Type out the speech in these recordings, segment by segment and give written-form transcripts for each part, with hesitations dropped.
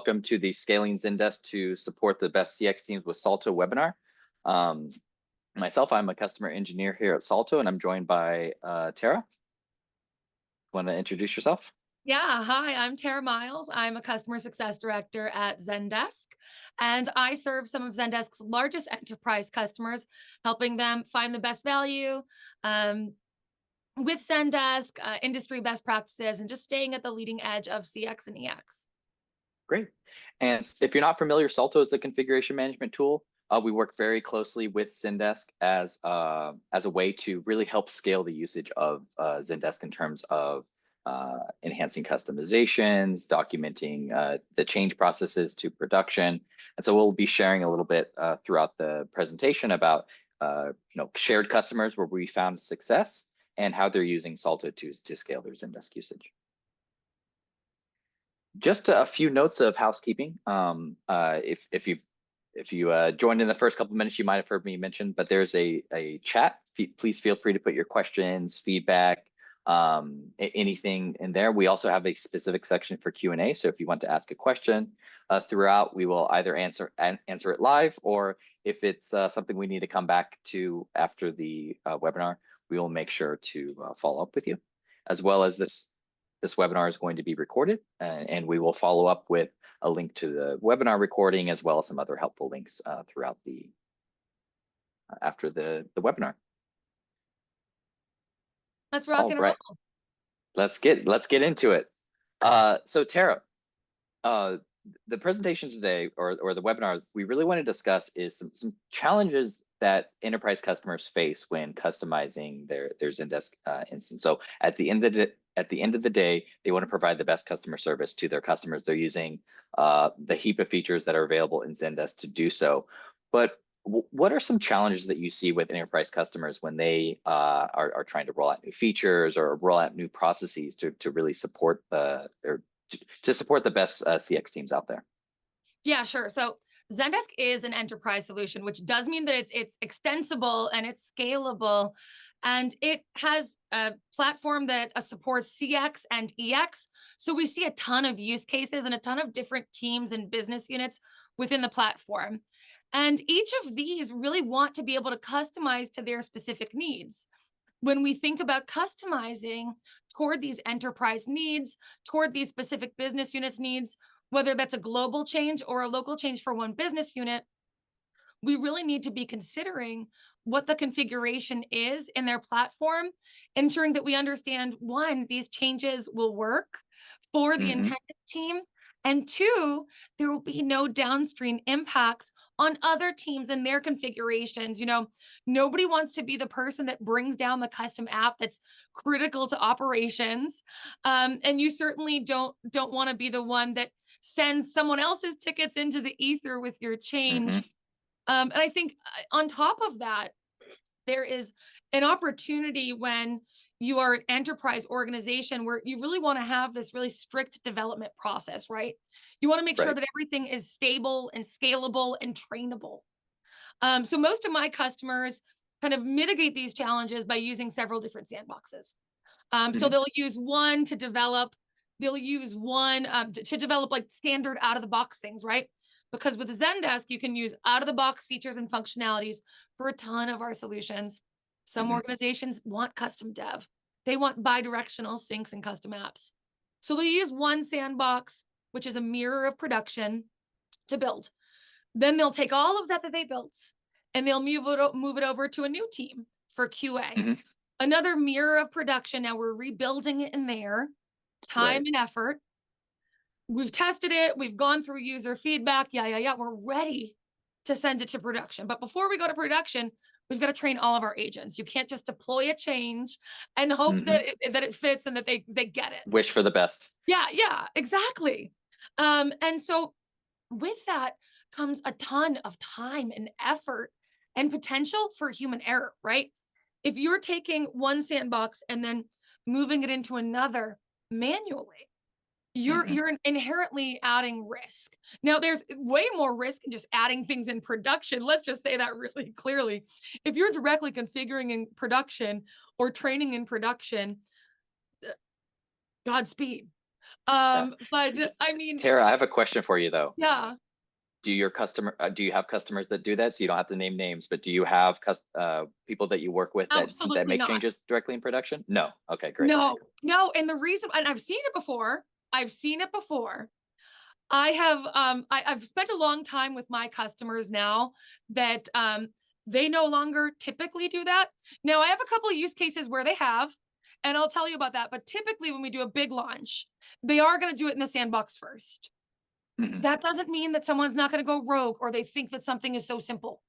welcome to the Scaling Zendesk to Support the Best CX Teams with Salto webinar. Myself, I'm a customer engineer here at Salto, and I'm joined by Tara. Want to introduce yourself? Yeah, hi, I'm Tara Myles. I'm a customer success director at Zendesk, and I serve some of Zendesk's largest enterprise customers, helping them find the best value with Zendesk, industry best practices, and just staying at the leading edge of CX and EX. Great. And if you're not familiar, Salto is a configuration management tool. We work very closely with Zendesk as a way to really help scale the usage of Zendesk in terms of enhancing customizations, documenting the change processes to production. And so we'll be sharing a little bit throughout the presentation about shared customers where we found success and how they're using Salto to scale their Zendesk usage. Just a few notes of housekeeping. If you joined in the first couple of minutes, you might have heard me mention, but there's a chat. Please feel free to put your questions, feedback, anything in there. We also have a specific section for Q&A. So if you want to ask a question throughout, we will either answer it live, or if it's something we need to come back to after the webinar, we will make sure to follow up with you. As well as this webinar is going to be recorded, and we will follow up with a link to the webinar recording, as well as some other helpful links throughout after the webinar. Let's rock and roll. Let's get into it. So Tara, the presentation today, or the webinar, we really want to discuss is some challenges that enterprise customers face when customizing their Zendesk instance. So at the end of the day, they want to provide the best customer service to their customers. They're using the heap of features that are available in Zendesk to do so. But what are some challenges that you see with enterprise customers when they are trying to roll out new features or roll out new processes to really support to support the best CX teams out there? Yeah, sure. So Zendesk is an enterprise solution, which does mean that it's extensible and it's scalable, and it has a platform that supports CX and EX. So we see a ton of use cases and a ton of different teams and business units within the platform. And each of these really want to be able to customize to their specific needs. When we think about customizing toward these enterprise needs, toward these specific business units needs, whether that's a global change or a local change for one business unit, we really need to be considering what the configuration is in their platform, ensuring that we understand, one, these changes will work for the intended team, and two, there will be no downstream impacts on other teams and their configurations. Nobody wants to be the person that brings down the custom app that's critical to operations. And you certainly don't want to be the one that sends someone else's tickets into the ether with your change. And I think on top of that, there is an opportunity when you are an enterprise organization where you really want to have this really strict development process, right? You want to make sure that everything is stable and scalable and trainable. So most of my customers kind of mitigate these challenges by using several different sandboxes. So they'll use one to develop, to develop like standard out of the box things, right? Because with Zendesk, you can use out of the box features and functionalities for a ton of our solutions. Some organizations want custom dev. They want bi-directional syncs and custom apps. So they use one sandbox, which is a mirror of production, to build. Then they'll take all of that they built and they'll move it over to a new team for QA. Another mirror of production. Now we're rebuilding it in there, time and effort. We've tested it. We've gone through user feedback. Yeah. We're ready to send it to production. But before we go to production, we've got to train all of our agents. You can't just deploy a change and hope that it fits and that they get it. Wish for the best. Yeah, exactly. And so with that comes a ton of time and effort and potential for human error, right? If you're taking one sandbox and then moving it into another manually, you're inherently adding risk. Now, there's way more risk in just adding things in production. Let's just say that really clearly. If you're directly configuring in production or training in production, Godspeed. Yeah. But T- I mean, Tara, I have a question for you though. yeah, Do you have customers that do that? So you don't have to name names, but do you have people that you work with that absolutely make not. changes directly in production? No. Okay, great. No, no. And the reason, and I've seen it before. I've seen it before. I've spent a long time with my customers now that they no longer typically do that. Now I have a couple of use cases where they have, and I'll tell you about that. But typically when we do a big launch, they are going to do it in the sandbox first. Mhm. That doesn't mean that someone's not going to go rogue or they think that something is so simple.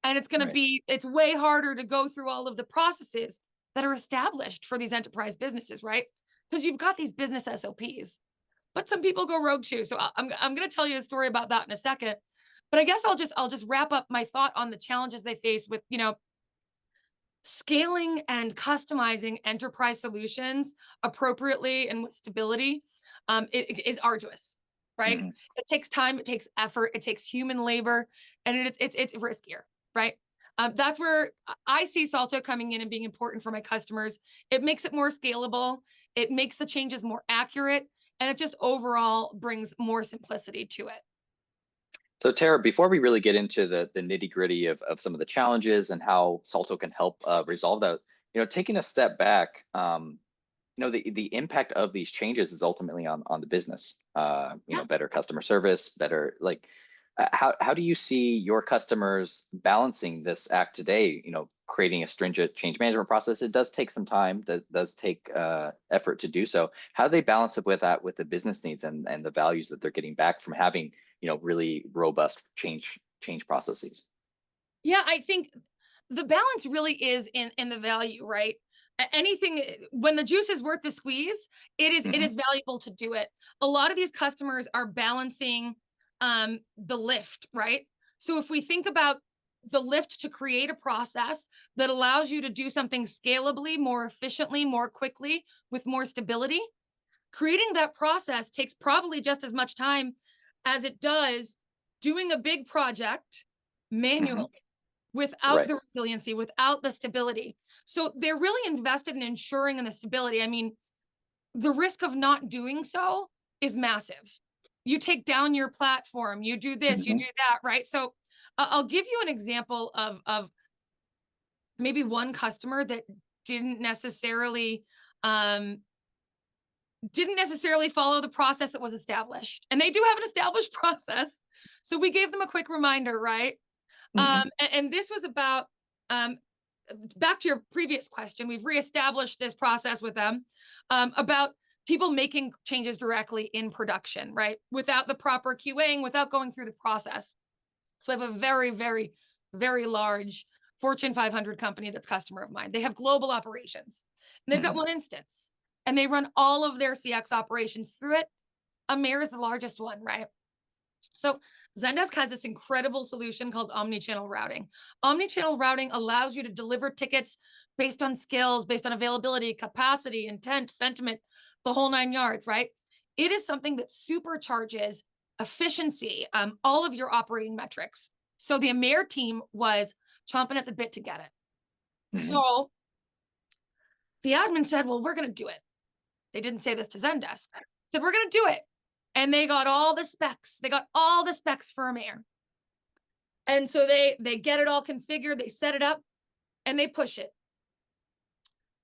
And Right. it's way harder to go through all of the processes that are established for these enterprise businesses, right? Because you've got these business SOPs, but some people go rogue too. So I'm going to tell you a story about that in a second. But I guess I'll just wrap up my thought on the challenges they face with, scaling and customizing enterprise solutions appropriately and with stability. It is arduous, right? Mhm. It takes time, it takes effort, it takes human labor, and it's riskier, right? That's where I see Salto coming in and being important for my customers. It makes it more scalable, it makes the changes more accurate, and it just overall brings more simplicity to it. So Tara, before we really get into the nitty gritty of some of the challenges and how Salto can help resolve that, taking a step back, the impact of these changes is ultimately on the business. Yeah. Better customer service, better like how do you see your customers balancing this act today? Creating a stringent change management process. It does take some time. That does take effort to do so. How do they balance it with that with the business needs and the values that they're getting back from having really robust change processes? Yeah, I think the balance really is in the value, right? Anything when the juice is worth the squeeze, it Hmm. is valuable to do it. A lot of these customers are balancing the lift, right? So if we think about the lift to create a process that allows you to do something scalably, more efficiently, more quickly, with more stability, creating that process takes probably just as much time as it does doing a big project Hmm. manually without Right. the resiliency, without the stability. So they're really invested in ensuring in the stability. I mean, the risk of not doing so is massive. You take down your platform, you do this, you Hmm. do that, right? So I'll give you an example of maybe one customer that didn't necessarily um, didn't necessarily follow the process that was established. And they do have an established process. So we gave them a quick reminder, right? Hmm. And this was about um, back to your previous question. We've reestablished this process with them about people making changes directly in production, right? Without the proper QAing, without going through the process. So I have a very, very, very large Fortune 500 company that's customer of mine. They have global operations. And they've got Hmm. one instance, and they run all of their CX operations through it. Amir is the largest one, right? So Zendesk has this incredible solution called omni-channel routing. Omni-channel routing allows you to deliver tickets based on skills, based on availability, capacity, intent, sentiment, the whole nine yards, right? It is something that supercharges efficiency, all of your operating metrics. So the Amir team was chomping at the bit to get it. Hmm. So the admin said, well, we're going to do it. They didn't say this to Zendesk. Said, we're going to do it. And they got all the specs. They got all the specs for Amir. And so they get it all configured, they set it up, and they push it.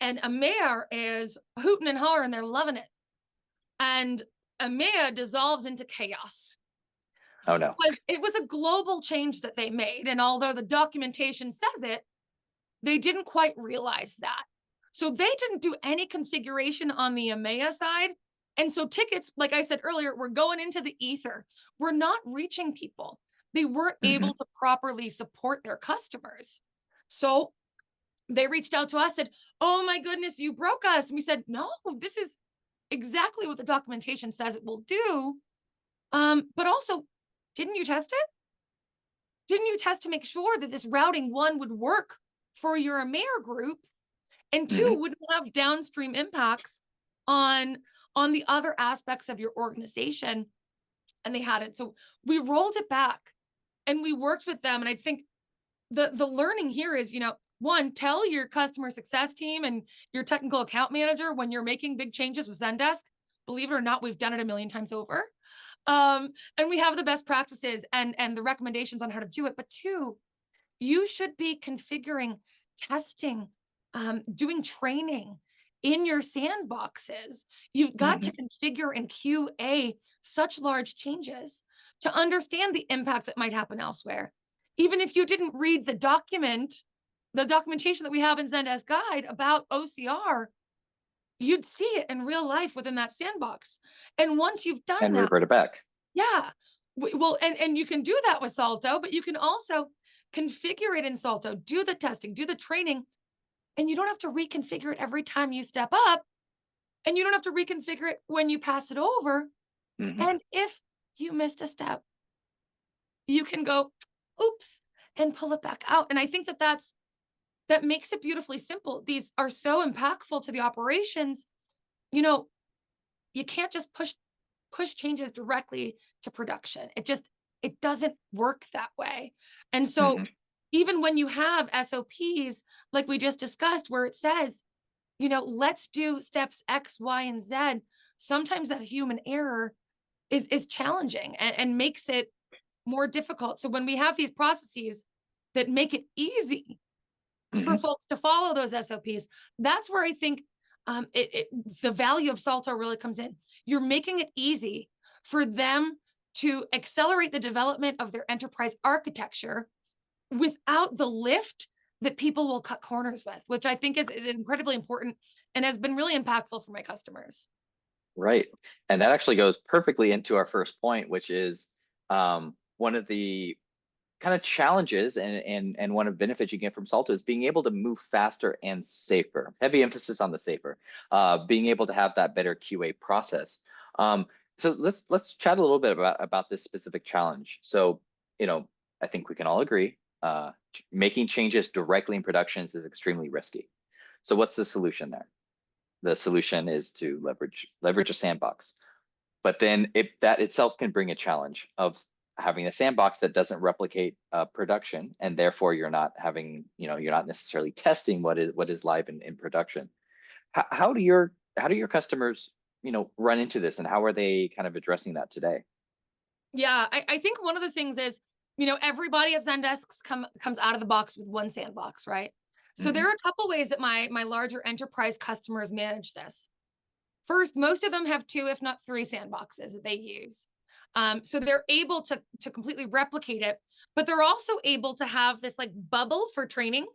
And Amir is hooting and hollering, they're loving it. And Amir dissolves into chaos Oh no. because it was a global change that they made. And although the documentation says it, they didn't quite realize that. So they didn't do any configuration on the EMEA side. And so tickets, like I said earlier, were going into the ether. We're not reaching people. They weren't Hmm. able to properly support their customers. So they reached out to us, said, oh my goodness, you broke us. And we said, no, this is exactly what the documentation says it will do. But also, didn't you test it? Didn't you test to make sure that this routing one would work for your EMEA group? And two, Hmm. wouldn't have downstream impacts on on the other aspects of your organization. And they hadn't. So we rolled it back and we worked with them. And I think the learning here is, one, tell your customer success team and your technical account manager when you're making big changes with Zendesk, believe it or not, we've done it a million times over. And we have the best practices and the recommendations on how to do it. But two, you should be configuring, testing, doing training in your sandboxes. You've got Hmm. to configure and QA such large changes to understand the impact that might happen elsewhere. Even if you didn't read the documentation that we have in Zendesk Guide about OCR, you'd see it in real life within that sandbox. And once you've done And that, revert it back. yeah. Well, and you can do that with Salto, but you can also configure it in Salto, do the testing, do the training, and you don't have to reconfigure it every time you step up, and you don't have to reconfigure it when you pass it over. Hmm. And if you missed a step, you can go, oops, and pull it back out. And I think that makes it beautifully simple. These are so impactful to the operations. You know, you can't just push changes directly to production. It doesn't work that way. And so Hmm. even when you have SOPs like we just discussed where it says, let's do steps X, Y, and Z, sometimes that human error is challenging and makes it more difficult. So when we have these processes that make it easy for Hmm. folks to follow those SOPs, that's where I think the value of Salto really comes in. You're making it easy for them to accelerate the development of their enterprise architecture without the lift that people will cut corners with, which I think is incredibly important and has been really impactful for my customers. Right. And that actually goes perfectly into our first point, which is one of the kind of challenges and one of the benefits you get from Salto is being able to move faster and safer. Heavy emphasis on the safer, being able to have that better QA process. Um, so let's chat a little bit about this specific challenge. So, I think we can all agree, making changes directly in productions is extremely risky. So what's the solution there? The solution is to leverage a sandbox. But then that itself can bring a challenge of having a sandbox that doesn't replicate production, and therefore you're not necessarily testing what is live in production. How do your customers run into this, and how are they kind of addressing that today? Yeah, I think one of the things is, everybody at Zendesk comes out of the box with one sandbox, right? So there Hmm. are a couple ways that my larger enterprise customers manage this. First, most of them have two, if not three sandboxes that they use. So they're able to completely replicate it, but they're also able to have this like bubble for training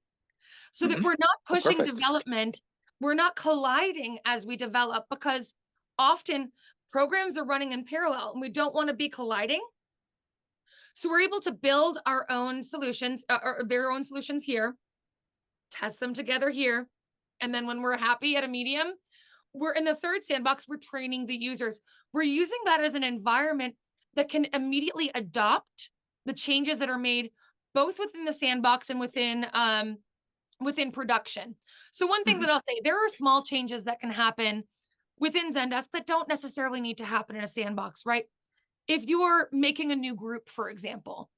so that Hmm. we're not Oh, pushing perfect. development. We're not colliding as we develop because often programs are running in parallel and we don't want to be colliding. So we're able to build our own solutions or their own solutions here, test them together here. And then when we're happy at a medium, we're in the third sandbox, we're training the users. We're using that as an environment that can immediately adopt the changes that are made both within the sandbox and within production. So one thing Hmm. that I'll say, there are small changes that can happen within Zendesk that don't necessarily need to happen in a sandbox, right? If you're making a new group, for example,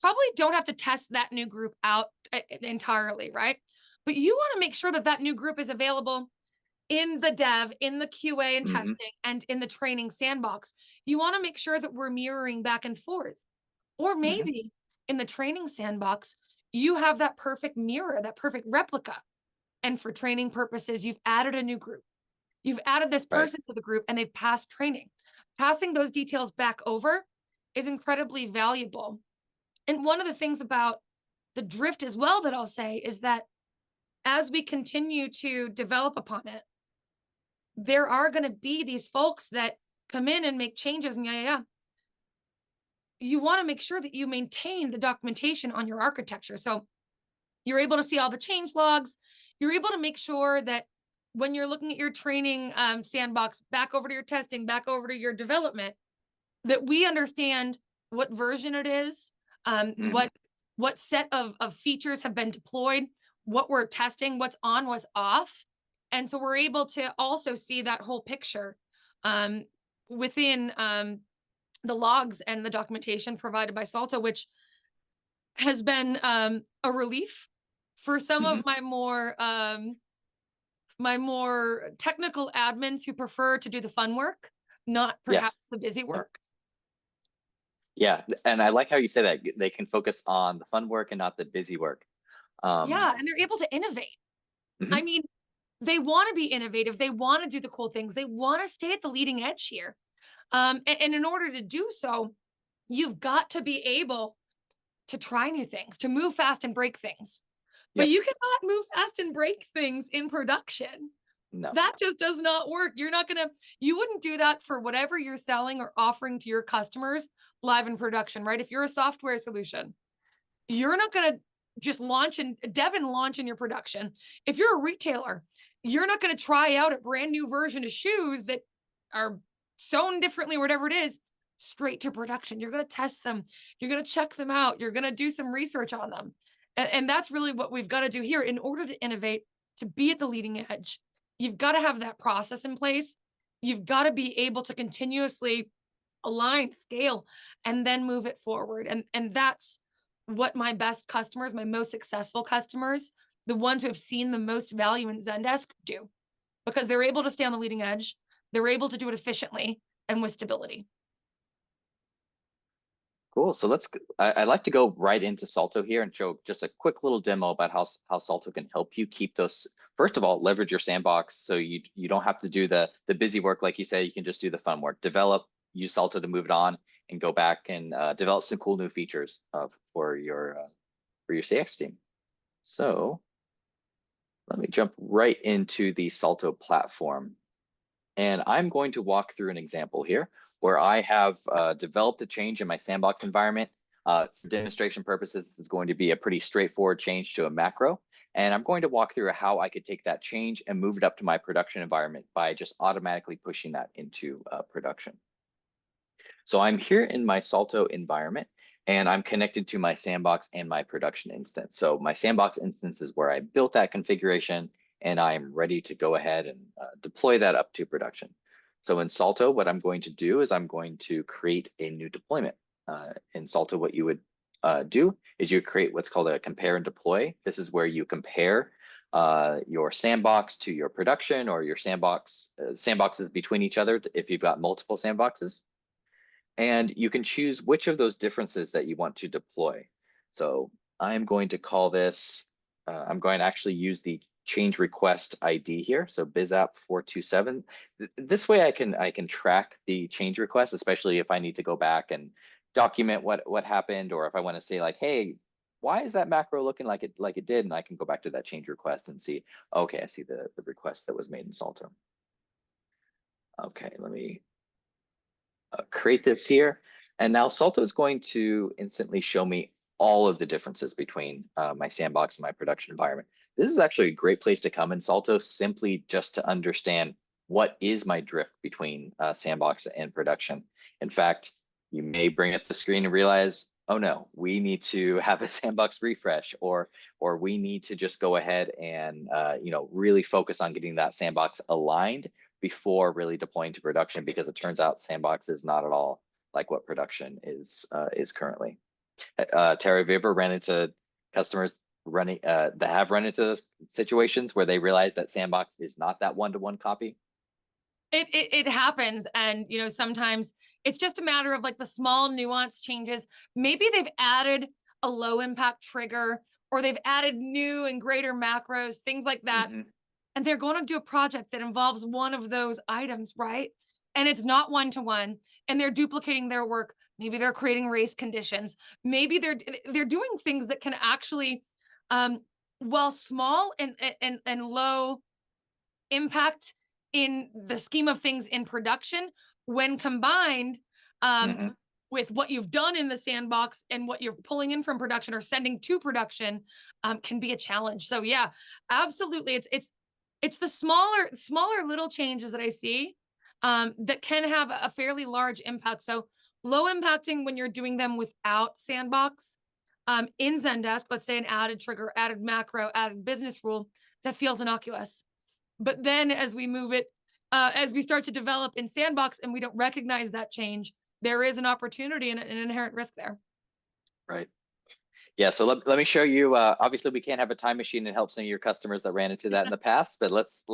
probably don't have to test that new group out entirely, right? But you want to make sure that that new group is available in the dev, in the QA and Hmm. testing, and in the training sandbox. You want to make sure that we're mirroring back and forth. Or Hmm. maybe in the training sandbox, you have that perfect mirror, that perfect replica. And for training purposes, you've added a new group. You've added this Right. person to the group and they've passed training. Passing those details back over is incredibly valuable. And one of the things about the drift as well that I'll say is that as we continue to develop upon it, there are going to be these folks that come in and make changes and yeah. You want to make sure that you maintain the documentation on your architecture. So you're able to see all the change logs. You're able to make sure that when you're looking at your training sandbox, back over to your testing, back over to your development, that we understand what version it is, um, Hmm. what what set of features have been deployed, what we're testing, what's on, what's off. And so we're able to also see that whole picture um, within the logs and the documentation provided by Salto, which has been a relief for some of Hmm. my more technical admins who prefer to do the fun work. not Yeah. perhaps the busy work. Yeah. And I like how you say that they can focus on the fun work and not the busy work. Um, Yeah, and they're able to innovate. I mhm. mean, they want to be innovative. They want to do the cool things. They want to stay at the leading edge here. And in order to do so, you've got to be able to try new things, to move fast and break things. But Yep. you cannot move fast and break things in production. No. That just does not work. You're not gonna, you wouldn't do that for whatever you're selling or offering to your customers live in production, right? If you're a software solution, you're not gonna just launch and dev and launch in your production. If you're a retailer, you're not gonna try out a brand new version of shoes that are sewn differently, whatever it is, straight to production. You're gonna test them, you're gonna check them out, you're gonna do some research on them. And that's really what we've got to do here in order to innovate, to be at the leading edge. You've got to have that process in place. You've got to be able to continuously align, scale, and then move it forward. And that's what my best customers, my most successful customers, the ones who have seen the most value in Zendesk do, because they're able to stay on the leading edge. They're able to do it efficiently and with stability. Cool. So I'd like to go right into Salto here and show just a quick little demo about how Salto can help you keep those. First of all, leverage your sandbox so you don't have to do the busy work like you say. You can just do the fun work. Develop, use Salto to move it on, and go back and develop some cool new features for your CX team. So let me jump right into the Salto platform. And I'm going to walk through an example here where I have developed a change in my sandbox environment. For demonstration purposes, this is going to be a pretty straightforward change to a macro. And I'm going to walk through how I could take that change and move it up to my production environment by just automatically pushing that into production. So I'm here in my Salto environment and I'm connected to my sandbox and my production instance. So my sandbox instance is where I built that configuration and I'm ready to go ahead and deploy that up to production. So in Salto, what I'm going to do is I'm going to create a new deployment. In Salto, what you would do is you create what's called a compare and deploy. This is where you compare your sandbox to your production or your sandboxes between each other if you've got multiple sandboxes. And you can choose which of those differences that you want to deploy. So I'm going to call this, I'm going to actually use the change request ID here. So bizapp427. This way I can track the change request, especially if I need to go back and document what happened, or if I want to say like, hey, why is that macro looking like it did? And I can go back to that change request and see, okay, I see the request that was made in Salto. Okay, let me create this here. And now Salto is going to instantly show me all of the differences between my sandbox and my production environment. This is actually a great place to come in Salto simply just to understand what is my drift between sandbox and production. In fact, you may bring up the screen and realize, oh no, we need to have a sandbox refresh, or we need to just go ahead and really focus on getting that sandbox aligned before really deploying to production, because it turns out sandbox is not at all like what production is currently. Tara, have you ever ran into customers that have run into those situations where they realize that sandbox is not that one-to-one copy? It happens, and sometimes it's just a matter of like the small nuance changes. Maybe they've added a low impact trigger, or they've added new and greater macros, things like that. Mm-hmm. And they're going to do a project that involves one of those items, right? And it's not one to one, and they're duplicating their work. Maybe they're creating race conditions. Maybe they're doing things that can actually, while small and low impact in the scheme of things in production, when combined um, Mm-hmm. with what you've done in the sandbox and what you're pulling in from production or sending to production, can be a challenge. So yeah, absolutely, it's the smaller little changes that I see that can have a fairly large impact. So low impacting when you're doing them without sandbox. In Zendesk, let's say an added trigger, added macro, added business rule, that feels innocuous. But then as we move it, as we start to develop in sandbox and we don't recognize that change, there is an opportunity and an inherent risk there. Right. Yeah, so let me show you. Obviously, we can't have a time machine and help some of your customers that ran into that in the past, but let's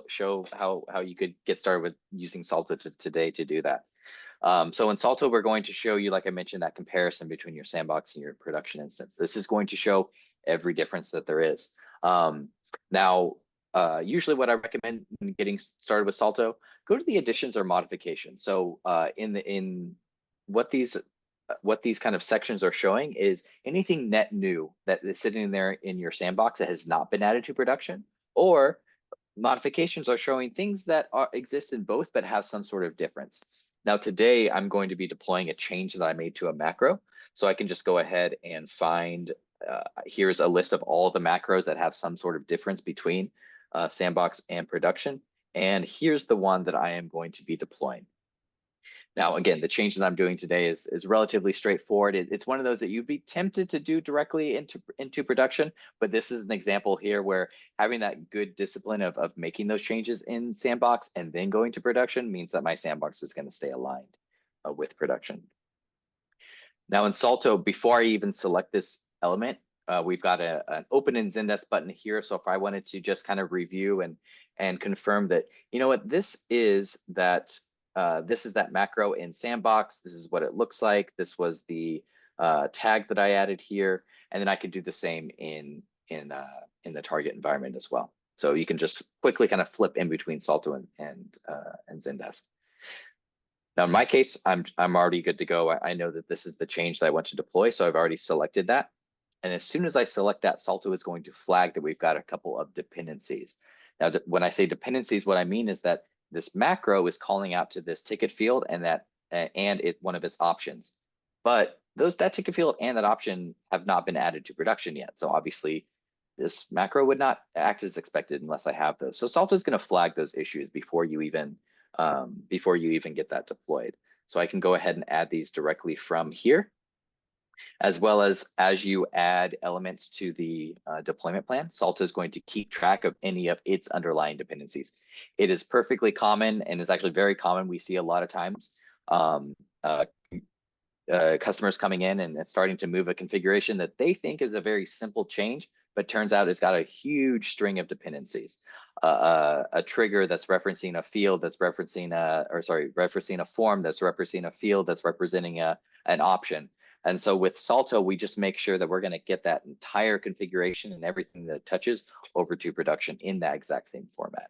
show how you could get started with using Salto today to do that. So in Salto, we're going to show you, like I mentioned, that comparison between your sandbox and your production instance. This is going to show every difference that there is. Now, usually what I recommend in getting started with Salto, go to the additions or modifications. So in what these kind of sections are showing is anything net new that is sitting there in your sandbox that has not been added to production, or modifications are showing things that exist in both but have some sort of difference. Now today I'm going to be deploying a change that I made to a macro. So I can just go ahead and find, here's a list of all the macros that have some sort of difference between sandbox and production. And here's the one that I am going to be deploying. Now, again, the change that I'm doing today is relatively straightforward. It's one of those that you'd be tempted to do directly into production, but this is an example here where having that good discipline of making those changes in Sandbox and then going to production means that my Sandbox is going to stay aligned with production. Now in Salto, before I even select this element, we've got an open in Zendesk button here. So if I wanted to just kind of review and confirm that, you know what, this is that macro in Sandbox. This is what it looks like. This was the tag that I added here, and then I could do the same in the target environment as well. So you can just quickly kind of flip in between Salto and Zendesk. Now, in my case, I'm already good to go. I know that this is the change that I want to deploy, so I've already selected that. And as soon as I select that, Salto is going to flag that we've got a couple of dependencies. Now, when I say dependencies, what I mean is that this macro is calling out to this ticket field and one of its options. But that ticket field and that option have not been added to production yet. So obviously, this macro would not act as expected unless I have those. So Salto is going to flag those issues before you even get that deployed. So I can go ahead and add these directly from here, as well as you add elements to the deployment plan. Salto is going to keep track of any of its underlying dependencies. It is perfectly common, and it's actually very common. We see a lot of times customers coming in and starting to move a configuration that they think is a very simple change, but turns out it's got a huge string of dependencies. A trigger that's referencing a field that's referencing a form that's referencing a field that's representing an option. And so with Salto, we just make sure that we're going to get that entire configuration and everything that it touches over to production in that exact same format.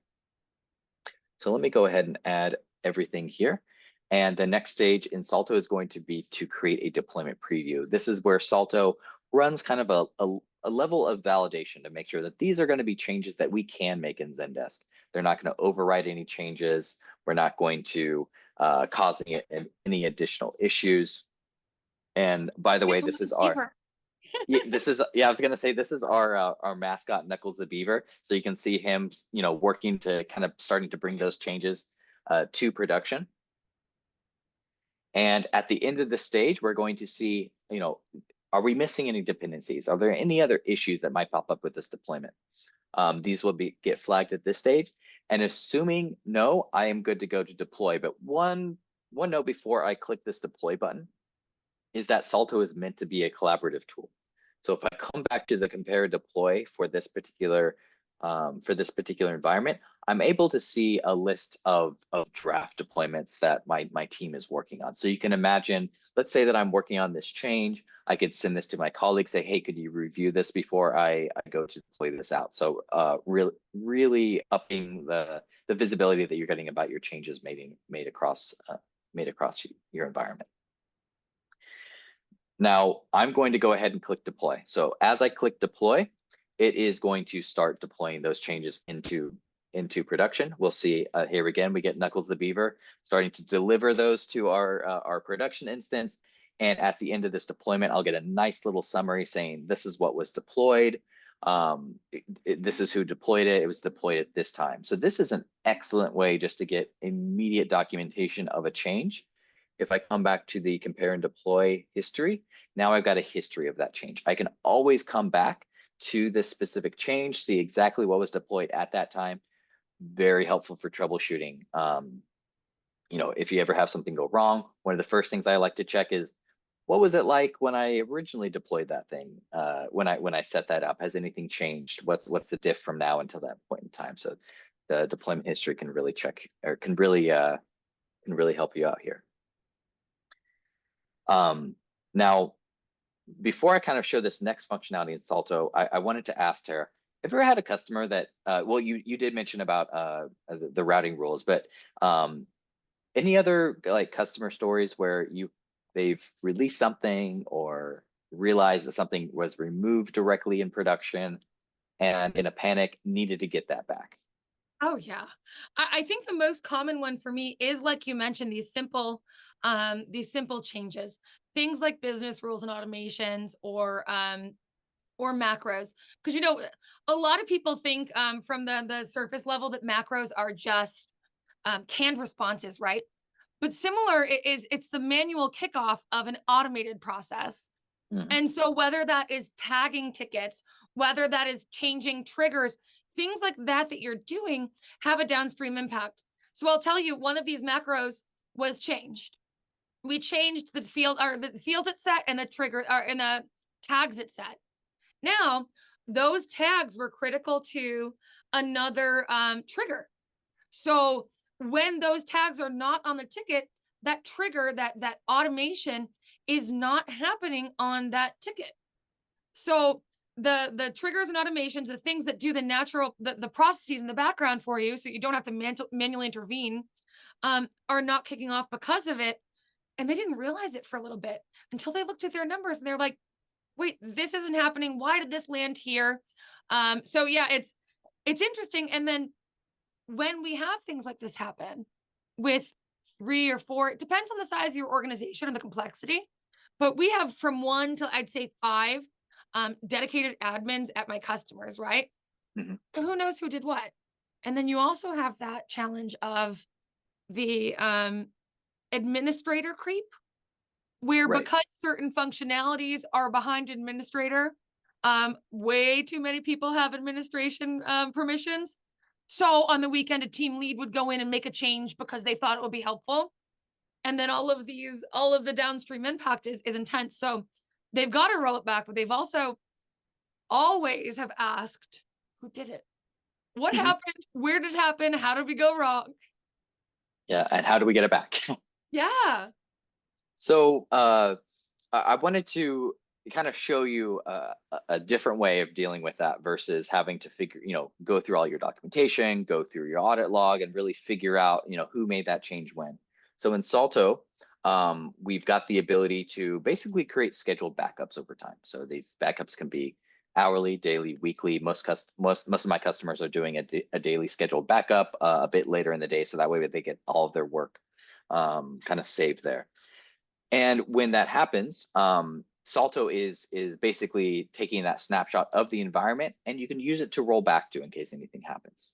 So let me go ahead and add everything here. And the next stage in Salto is going to be to create a deployment preview. This is where Salto runs kind of a level of validation to make sure that these are going to be changes that we can make in Zendesk. They're not going to override any changes. We're not going to cause any additional issues. And by the way, this is our I was gonna say this is our mascot Knuckles the Beaver. So you can see him, working to kind of starting to bring those changes to production. And at the end of the stage, we're going to see, are we missing any dependencies? Are there any other issues that might pop up with this deployment? These will get flagged at this stage. And assuming no, I am good to go to deploy. But one note before I click this deploy button is that Salto is meant to be a collaborative tool. So if I come back to the compare deploy for this particular environment, I'm able to see a list of draft deployments that my team is working on. So you can imagine, let's say that I'm working on this change. I could send this to my colleagues, say, hey, could you review this before I go to deploy this out? So really upping the visibility that you're getting about your changes made across your environment. Now I'm going to go ahead and click deploy. So as I click deploy, it is going to start deploying those changes into production. We'll see here again, we get Knuckles the Beaver starting to deliver those to our production instance. And at the end of this deployment, I'll get a nice little summary saying this is what was deployed. This is who deployed it. It was deployed at this time. So this is an excellent way just to get immediate documentation of a change. If I come back to the compare and deploy history, now I've got a history of that change. I can always come back to this specific change, see exactly what was deployed at that time. Very helpful for troubleshooting. If you ever have something go wrong, one of the first things I like to check is, what was it like when I originally deployed that thing? When I set that up, has anything changed? What's the diff from now until that point in time? So the deployment history can really check or can really help you out here. Now, before I kind of show this next functionality in Salto, I wanted to ask Tara, have you ever had a customer that, well, you did mention about the routing rules, but any other like customer stories where they've released something or realized that something was removed directly in production and in a panic needed to get that back? Oh yeah. I think the most common one for me is like you mentioned, these simple changes. Things like business rules and automations or macros. Because a lot of people think from the surface level that macros are just canned responses, right? But similar it's the manual kickoff of an automated process. Mhm. And so whether that is tagging tickets, whether that is changing triggers, things like that you're doing have a downstream impact. So I'll tell you, one of these macros was changed. We changed the fields it set and the trigger or and the tags it set. Now, those tags were critical to another trigger. So when those tags are not on the ticket, that trigger, that automation is not happening on that ticket. So the triggers and automations, the things that do the natural the processes in the background for you, so you don't have to manually intervene, are not kicking off because of it. And they didn't realize it for a little bit until they looked at their numbers and they're like, wait, this isn't happening. Why did this land here? So yeah, it's interesting. And then when we have things like this happen with three or four, it depends on the size of your organization and the complexity. But we have from one to I'd say five dedicated admins at my customers, right? Mhm. So who knows who did what? And then you also have that challenge of the administrator creep, where Right. because certain functionalities are behind administrator, way too many people have administration permissions. So on the weekend, a team lead would go in and make a change because they thought it would be helpful. And then all of the downstream impact is intense. So they've got to roll it back, but they've also always have asked, who did it? What Mhm. happened? Where did it happen? How did we go wrong? Yeah, and how do we get it back? Yeah. So I wanted to kind of show you a different way of dealing with that versus having to go through all your documentation, go through your audit log, and really figure out, who made that change when. So in Salto, we've got the ability to basically create scheduled backups over time. So these backups can be hourly, daily, weekly. Most of my customers are doing a daily scheduled backup a bit later in the day, so that way they get all of their work kind of saved there. And when that happens, Salto is basically taking that snapshot of the environment, and you can use it to roll back to in case anything happens.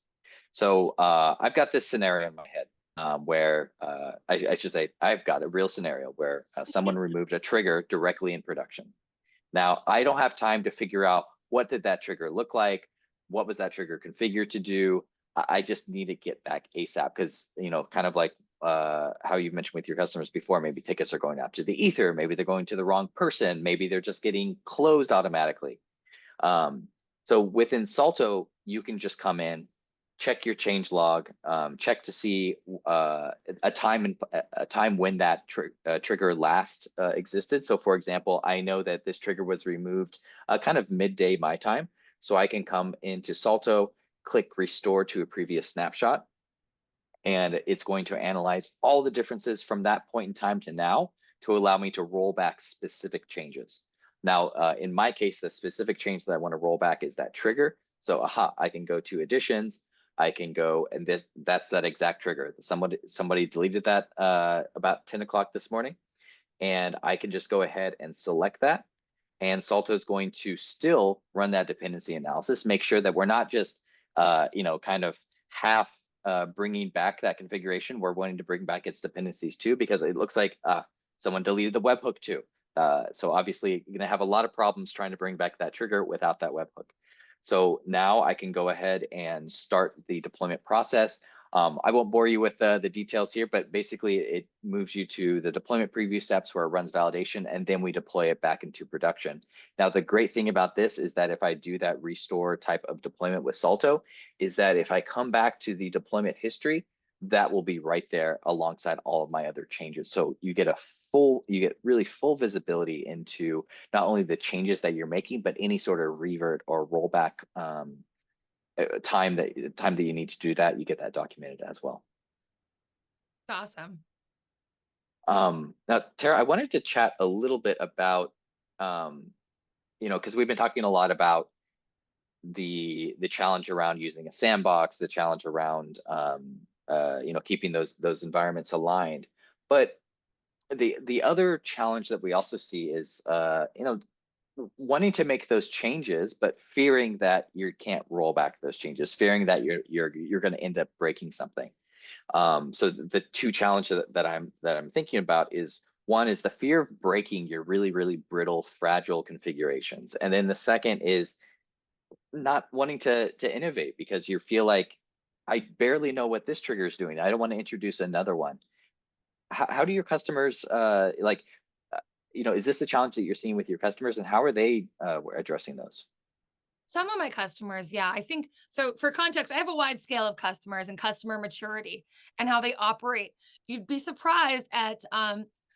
So I've got this scenario in my head where I should say I've got a real scenario where someone removed a trigger directly in production. Now, I don't have time to figure out what did that trigger look like, what was that trigger configured to do. I just need to get back ASAP because, kind of like how you mentioned with your customers before, maybe tickets are going out to the ether, maybe they're going to the wrong person, maybe they're just getting closed automatically. So within Salto, you can just come in, check your change log, check to see a time when that trigger last existed. So for example, I know that this trigger was removed kind of midday my time. So I can come into Salto, click restore to a previous snapshot, and it's going to analyze all the differences from that point in time to now to allow me to roll back specific changes. Now, in my case, the specific change that I want to roll back is that trigger. So, I can go to additions. I can go, and that's that exact trigger. Somebody deleted that about 10 o'clock this morning, and I can just go ahead and select that. And Salto is going to still run that dependency analysis, make sure that we're not just, kind of half bringing back that configuration. We're wanting to bring back its dependencies too, because it looks like someone deleted the webhook too. So obviously, you're going to have a lot of problems trying to bring back that trigger without that webhook. So now I can go ahead and start the deployment process. I won't bore you with the details here, but basically it moves you to the deployment preview steps where it runs validation, and then we deploy it back into production. Now, the great thing about this is that if I do that restore type of deployment with Salto, is that if I come back to the deployment history, that will be right there alongside all of my other changes. So you get really full visibility into not only the changes that you're making, but any sort of revert or rollback time that you need to do that, you get that documented as well. Awesome. Now, Tara, I wanted to chat a little bit about, because we've been talking a lot about the challenge around using a sandbox, the challenge around, keeping those environments aligned. But the other challenge that we also see is, wanting to make those changes, but fearing that you can't roll back those changes, fearing that you're going to end up breaking something. So the two challenges that I'm thinking about is, one is the fear of breaking your really, really brittle, fragile configurations, and then the second is not wanting to innovate because you feel like, I barely know what this trigger is doing. I don't want to introduce another one. How do your customers is this a challenge that you're seeing with your customers, and how are they addressing those? Some of my customers, yeah, I think so. For context, I have a wide scale of customers and customer maturity and how they operate. You'd be surprised at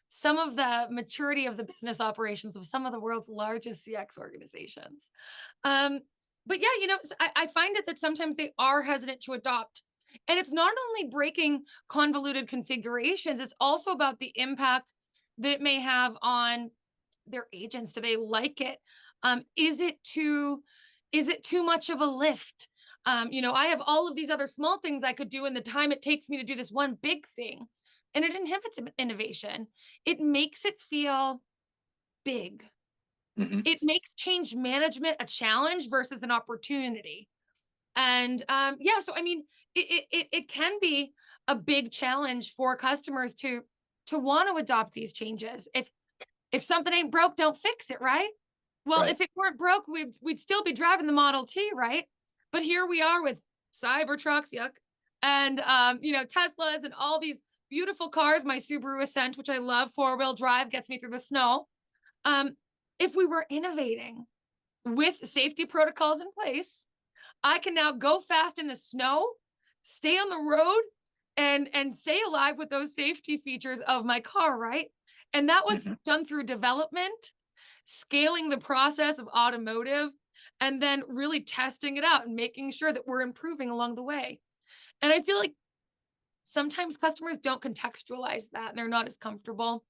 some of the maturity of the business operations of some of the world's largest CX organizations. Um, but yeah, I find it that sometimes they are hesitant to adopt. And it's not only breaking convoluted configurations, it's also about the impact that it may have on their agents. Do they like it? Is it too much of a lift? I have all of these other small things I could do in the time it takes me to do this one big thing, and it inhibits innovation. It makes it feel big. Hmm. It makes change management a challenge versus an opportunity. And yeah, so I mean, it can be a big challenge for customers to want to adopt these changes. If something ain't broke, don't fix it, right? Well, Right. if it weren't broke, we'd still be driving the Model T, right? But here we are with Cybertrucks, yuck, and Teslas and all these beautiful cars. My Subaru Ascent, which I love, 4-wheel drive, gets me through the snow. Um, if we were innovating with safety protocols in place, I can now go fast in the snow, stay on the road, and stay alive with those safety features of my car, right? And that was Hmm. done through development, scaling the process of automotive, and then really testing it out and making sure that we're improving along the way. And I feel like sometimes customers don't contextualize that and they're not as comfortable.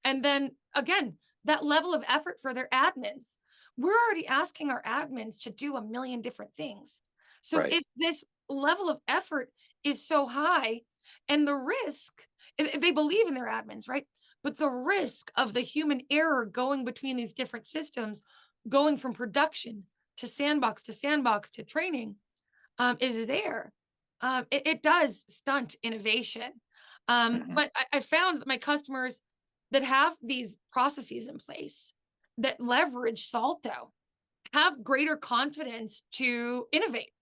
And then again, that level of effort for their admins. We're already asking our admins to do a million different things. So Right. if this level of effort is so high and the risk, if they believe in their admins, right? But the risk of the human error going between these different systems, going from production to sandbox to training, is there. It does stunt innovation. Hmm. But I found that my customers that have these processes in place that leverage Salto have greater confidence to innovate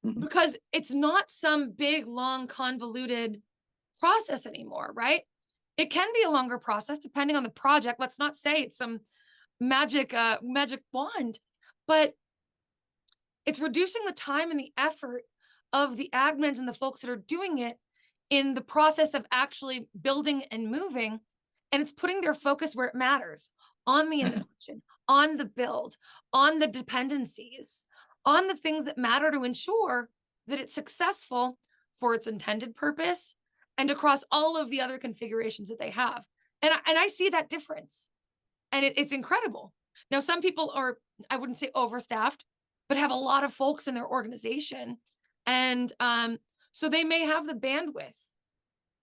Hmm. because it's not some big, long, convoluted process anymore, right? It can be a longer process depending on the project. Let's not say it's some magic wand, but it's reducing the time and the effort of the admins and the folks that are doing it in the process of actually building and moving. And it's putting their focus where it matters, on the Hmm. innovation, on the build, on the dependencies, on the things that matter to ensure that it's successful for its intended purpose and across all of the other configurations that they have. And I see that difference. And it's incredible. Now, some people are, I wouldn't say overstaffed, but have a lot of folks in their organization. And so they may have the bandwidth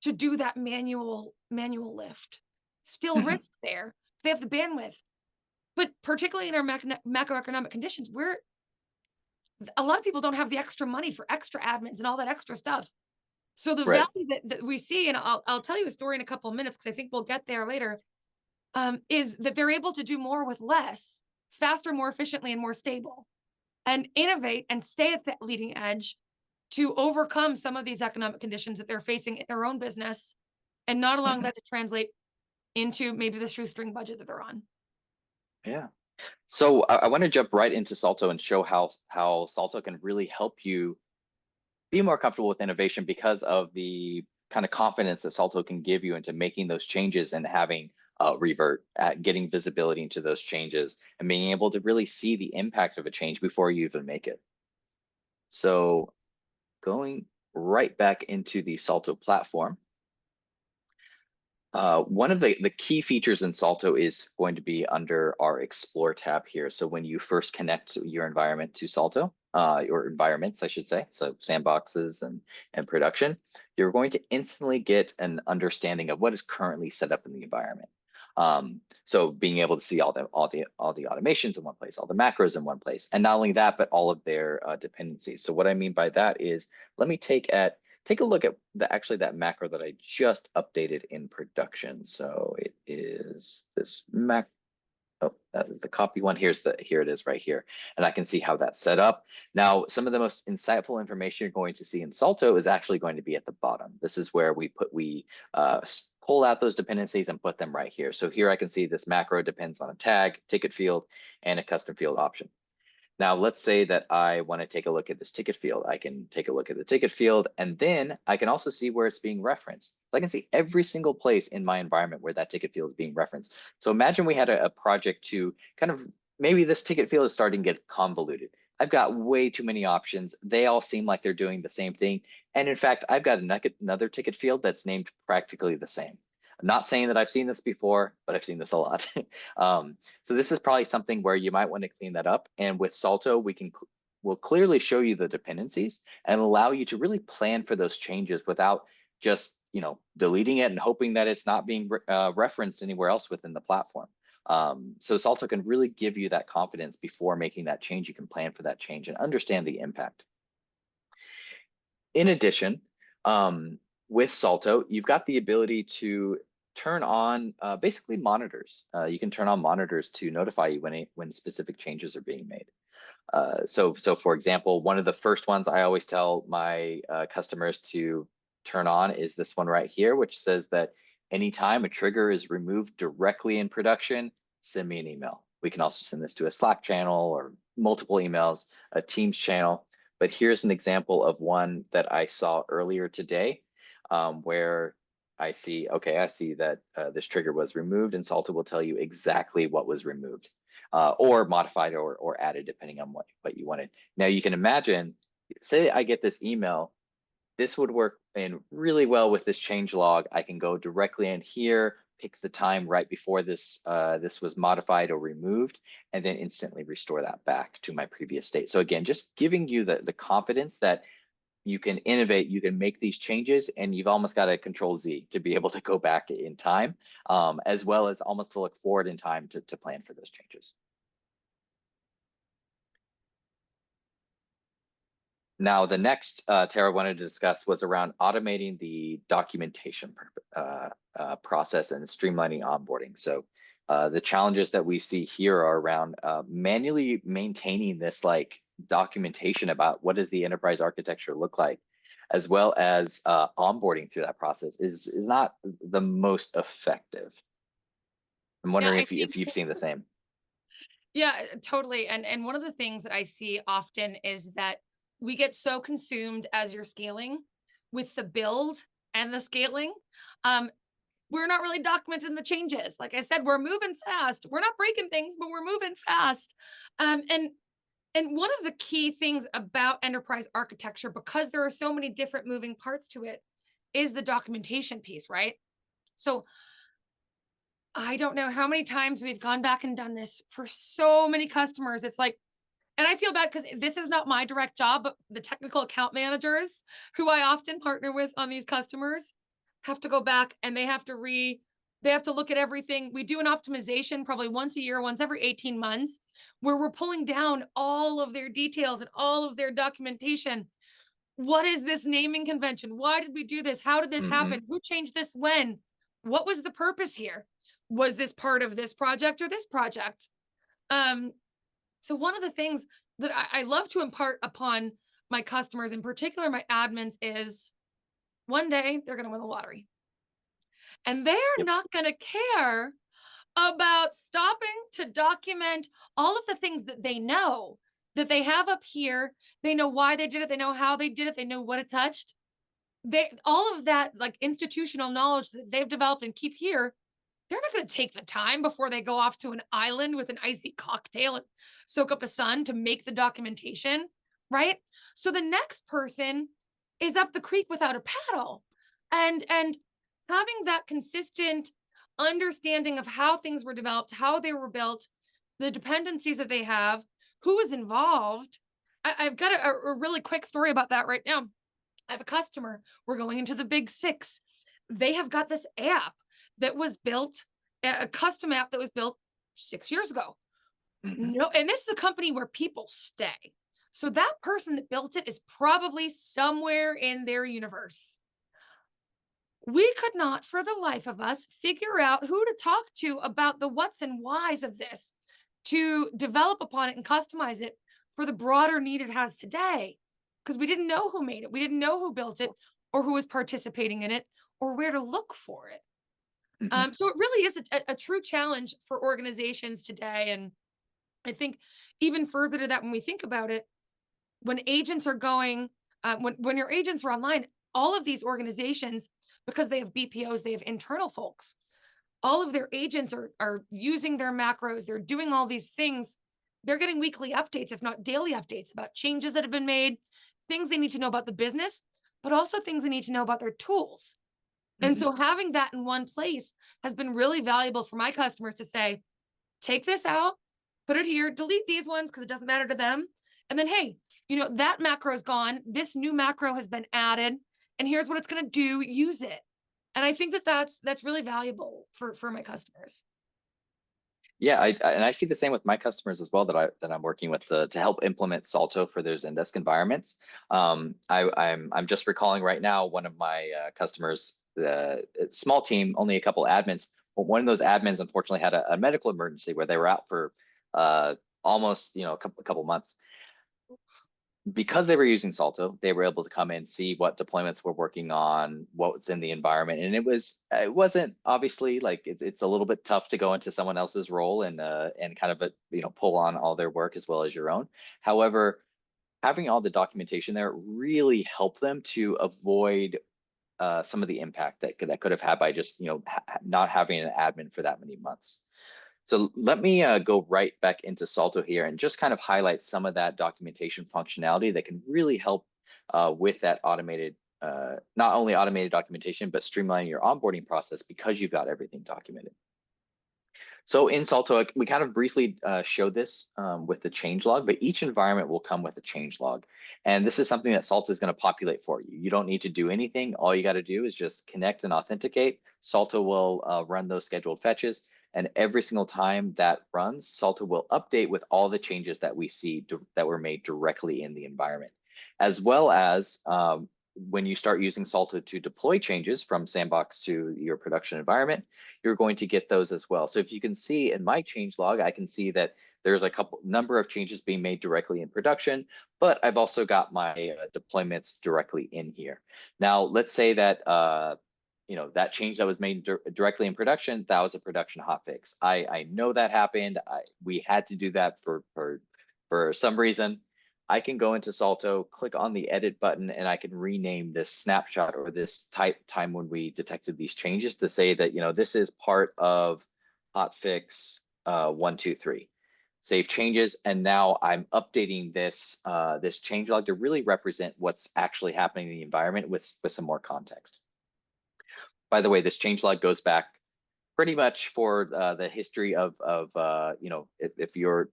to do that manual lift. Still Hmm. risk there. They have the bandwidth. But particularly in our macroeconomic conditions, we're a lot of people don't have the extra money for extra admins and all that extra stuff. So the Right. value that we see, and I'll tell you a story in a couple of minutes because I think we'll get there later, is that they're able to do more with less, faster, more efficiently, and more stable, and innovate and stay at that leading edge to overcome some of these economic conditions that they're facing in their own business and not allowing Mhm. that to translate into maybe the shoestring budget that they're on. Yeah. So I want to jump right into Salto and show how Salto can really help you be more comfortable with innovation because of the kind of confidence that Salto can give you into making those changes and having revert at getting visibility into those changes and being able to really see the impact of a change before you even make it. So going right back into the Salto platform, one of the key features in Salto is going to be under our Explore tab here. So when you first connect your environment to Salto, your environments, I should say, so sandboxes and production, you're going to instantly get an understanding of what is currently set up in the environment. So being able to see all the automations in one place, all the macros in one place, and not only that, but all of their dependencies. So what I mean by that is, let me take a look at actually that macro that I just updated in production. So it is this mac. Oh, that is the copy one. Here it is right here. And I can see how that's set up. Now, some of the most insightful information you're going to see in Salto is actually going to be at the bottom. This is where we pull out those dependencies and put them right here. So here I can see this macro depends on a tag, ticket field, and a custom field option. Now, let's say that I want to take a look at this ticket field. I can take a look at the ticket field, and then I can also see where it's being referenced. So I can see every single place in my environment where that ticket field is being referenced. So imagine we had a project to kind of, maybe this ticket field is starting to get convoluted. I've got way too many options. They all seem like they're doing the same thing. And in fact, I've got another ticket field that's named practically the same. I'm not saying that I've seen this before, but I've seen this a lot. So this is probably something where you might want to clean that up. And with Salto, we'll clearly show you the dependencies and allow you to really plan for those changes without just deleting it and hoping that it's not being referenced anywhere else within the platform. So Salto can really give you that confidence before making that change. You can plan for that change and understand the impact. In addition, with Salto, you've got the ability to turn on basically monitors. You can turn on monitors to notify you when specific changes are being made. So for example, one of the first ones I always tell my customers to turn on is this one right here, which says that anytime a trigger is removed directly in production, send me an email. We can also send this to a Slack channel or multiple emails, a Teams channel. But here's an example of one that I saw earlier today, where I see that this trigger was removed, and Salto will tell you exactly what was removed, or modified or added, depending on what you wanted. Now you can imagine, say I get this email, this would work in really well with this change log. I can go directly in here, pick the time right before this was modified or removed, and then instantly restore that back to my previous state. So again, just giving you the confidence that you can innovate, you can make these changes, and you've almost got a control Z to be able to go back in time, as well as almost to look forward in time to plan for those changes. Now, the next Tara wanted to discuss was around automating the documentation process and streamlining onboarding. So the challenges that we see here are around manually maintaining this documentation about what does the enterprise architecture look like, as well as onboarding through that process is not the most effective. I'm Yeah, wondering I if think you've seen the same. yeah, totally. And one of the things that I see often is that we get so consumed as you're scaling with the build and the scaling. Um, we're not really documenting the changes. Like I said, we're moving fast. We're not breaking things, but we're moving fast. And one of the key things about enterprise architecture, because there are so many different moving parts to it, is the documentation piece, right? So I don't know how many times we've gone back and done this for so many customers. It's like, and I feel bad because this is not my direct job, but the technical account managers who I often partner with on these customers have to go back and they have to look at everything. We do an optimization probably once a year, once every 18 months, where we're pulling down all of their details and all of their documentation. What is this naming convention? Why did we do this? How did this Hmm. happen? Who changed this when? What was the purpose here? Was this part of this project or this project? Um, so one of the things that I love to impart upon my customers, in particular my admins, is one day they're going to win the lottery and they're Yep. not going to care about stopping to document all of the things that they know that they have up here. They know why they did it. They know how they did it. They know what it touched. They, all of that like institutional knowledge that they've developed and keep here, they're not going to take the time before they go off to an island with an icy cocktail and soak up the sun to make the documentation, right? So the next person is up the creek without a paddle. And having that consistent understanding of how things were developed, how they were built, the dependencies that they have, who is involved. I've got a really quick story about that right now. I have a customer. We're going into the big six. They have got this app that was built, a custom app that was built 6 years ago. Mhm. No, and this is a company where people stay. So that person that built it is probably somewhere in their universe. We could not, for the life of us, figure out who to talk to about the whats and whys of this to develop upon it and customize it for the broader need it has today. Because we didn't know who made it, we didn't know who built it, or who was participating in it, or where to look for it. Mhm. So it really is a true challenge for organizations today. And I think even further to that, when we think about it, when agents are going, when your agents are online, all of these organizations, because they have BPOs, they have internal folks. All of their agents are using their macros. They're doing all these things. They're getting weekly updates, if not daily updates, about changes that have been made, things they need to know about the business, but also things they need to know about their tools. And Mhm. so having that in one place has been really valuable for my customers to say, take this out, put it here, delete these ones because it doesn't matter to them. And then, hey, that macro is gone. This new macro has been added, and here's what it's going to do. Use it. And I think that that's really valuable for my customers. Yeah, and I see the same with my customers as well that I'm working with to help implement Salto for their Zendesk environments. I'm just recalling right now one of my customers, small team, only a couple admins, but one of those admins unfortunately had a medical emergency where they were out for uh, almost a couple months. Because they were using Salto, they were able to come in, see what deployments we're working on, what's in the environment, and it wasn't obviously like it's a little bit tough to go into someone else's role and kind of pull on all their work as well as your own. However, having all the documentation there really helped them to avoid some of the impact that could have had by just not having an admin for that many months. So let me go right back into Salto here and just kind of highlight some of that documentation functionality that can really help with that automated, not only automated documentation, but streamlining your onboarding process because you've got everything documented. So in Salto, we kind of briefly showed this with the change log, but each environment will come with a change log. And this is something that Salto is going to populate for you. You don't need to do anything. All you got to do is just connect and authenticate. Salto will run those scheduled fetches. And every single time that runs, Salto will update with all the changes that we see that were made directly in the environment, as well as when you start using Salto to deploy changes from Sandbox to your production environment, you're going to get those as well. So if you can see in my change log, I can see that there's a number of changes being made directly in production, but I've also got my deployments directly in here. Now, let's say that that change that was made directly in production, that was a production hotfix. I know that happened. We had to do that for some reason. I can go into Salto, click on the edit button, and I can rename this snapshot or this time when we detected these changes to say that, this is part of hotfix 123. Save changes, and now I'm updating this change log to really represent what's actually happening in the environment with some more context. By the way, this change log goes back pretty much for the history of if you're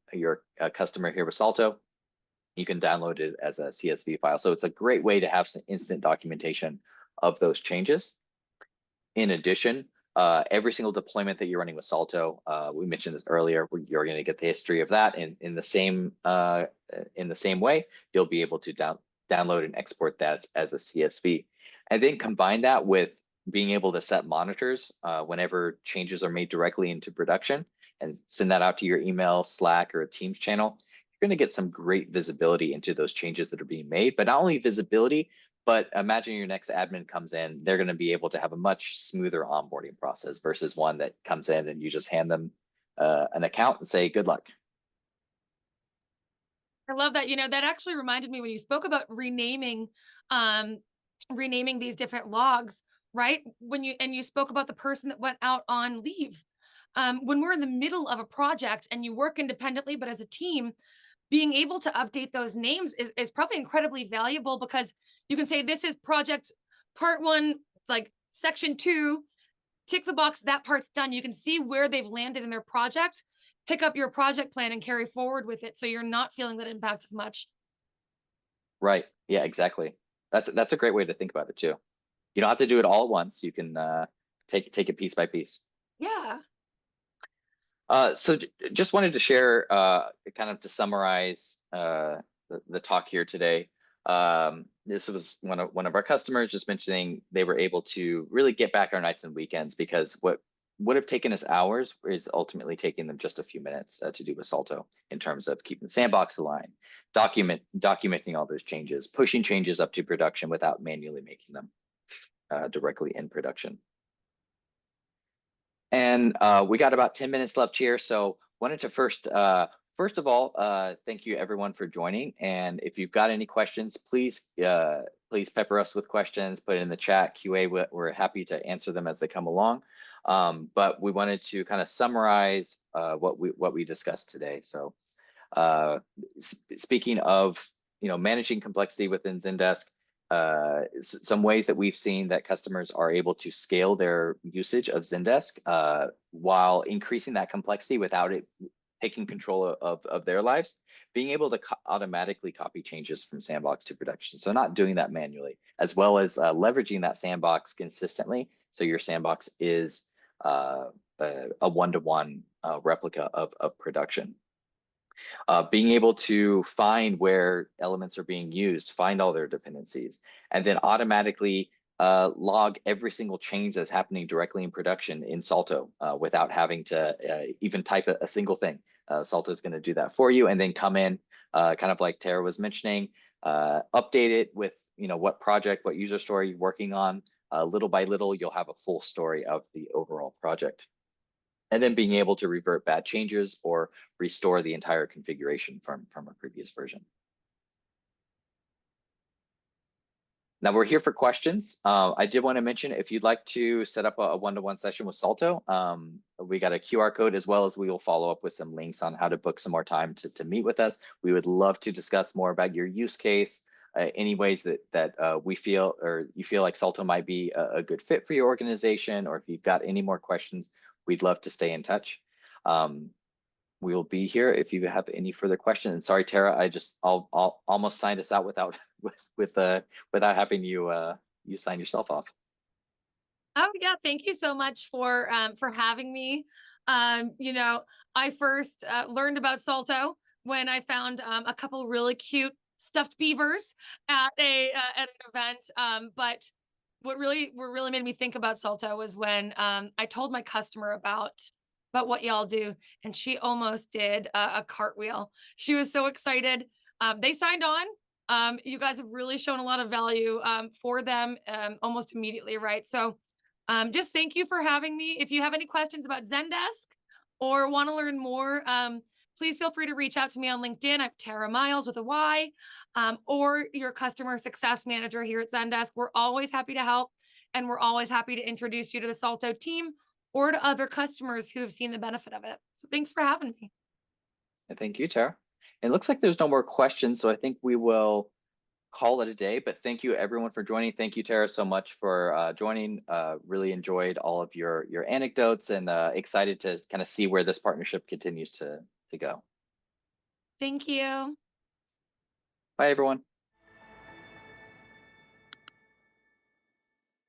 a customer here with Salto, you can download it as a CSV file. So it's a great way to have some instant documentation of those changes. In addition, every single deployment that you're running with Salto, we mentioned this earlier, you're going to get the history of that in the same way. You'll be able to download and export that as a CSV, and then combine that with being able to set monitors whenever changes are made directly into production and send that out to your email, Slack, or Teams channel. you're going to get some great visibility into those changes that are being made. But not only visibility, but imagine your next admin comes in, they're going to be able to have a much smoother onboarding process versus one that comes in and you just hand them an account and say, good luck. I love that. That actually reminded me when you spoke about um, renaming these different logs, right? You spoke about the person that went out on leave. When we're in the middle of a project and you work independently, but as a team, being able to update those names is probably incredibly valuable because you can say, this is project part one, like section two, tick the box, that part's done. You can see where they've landed in their project, pick up your project plan and carry forward with it. So you're not feeling that impact as much. Right. Yeah, exactly. That's a great way to think about it too. You don't have to do it all at once. You can take it piece by piece. Yeah. Just wanted to share, kind of to summarize the talk here today. This was one of our customers just mentioning they were able to really get back our nights and weekends because what would have taken us hours is ultimately taking them just a few minutes to do with Salto in terms of keeping the sandbox aligned, documenting all those changes, pushing changes up to production without manually making them directly in production. And we got about 10 minutes left here. So wanted to first of all, thank you everyone for joining. And if you've got any questions, please pepper us with questions, put it in the chat QA. We're happy to answer them as they come along. But we wanted to kind of summarize what we discussed today. So speaking of, managing complexity within Zendesk, some ways that we've seen that customers are able to scale their usage of Zendesk while increasing that complexity without it taking control of their lives, being able to automatically copy changes from sandbox to production. So not doing that manually, as well as leveraging that sandbox consistently. So your sandbox is a one-to-one replica of production. Being able to find where elements are being used, find all their dependencies, and then automatically log every single change that's happening directly in production in Salto without having to even type a single thing. Salto is going to do that for you, and then come in, kind of like Tara was mentioning, update it with what project, what user story you're working on. Little by little, you'll have a full story of the overall project. And then being able to revert bad changes or restore the entire configuration from a previous version. Now we're here for questions. I did want to mention, if you'd like to set up a one-to-one session with Salto, we got a QR code, as well as we will follow up with some links on how to book some more time to meet with us. We would love to discuss more about your use case, any ways that we feel, or you feel like Salto might be a good fit for your organization, or if you've got any more questions, we'd love to stay in touch. We will be here if you have any further questions. And sorry, Tara, I'll almost signed us out without having you sign yourself off. Oh yeah, thank you so much for having me. I first learned about Salto when I found a couple really cute stuffed beavers at an event. But what really made me think about Salto was when I told my customer about what y'all do, and she almost did a cartwheel. She was so excited. They signed on. You guys have really shown a lot of value for them almost immediately, right? So just thank you for having me. If you have any questions about Zendesk or want to learn more, please feel free to reach out to me on LinkedIn. I'm Tara Myles with a Y, or your customer success manager here at Zendesk. We're always happy to help, and we're always happy to introduce you to the Salto team or to other customers who have seen the benefit of it. So thanks for having me. And thank you, Tara. It looks like there's no more questions, so I think we will call it a day. But thank you everyone for joining. Thank you, Tara, so much for joining. Really enjoyed all of your anecdotes, and excited to kind of see where this partnership continues to go. Thank you. Bye, everyone.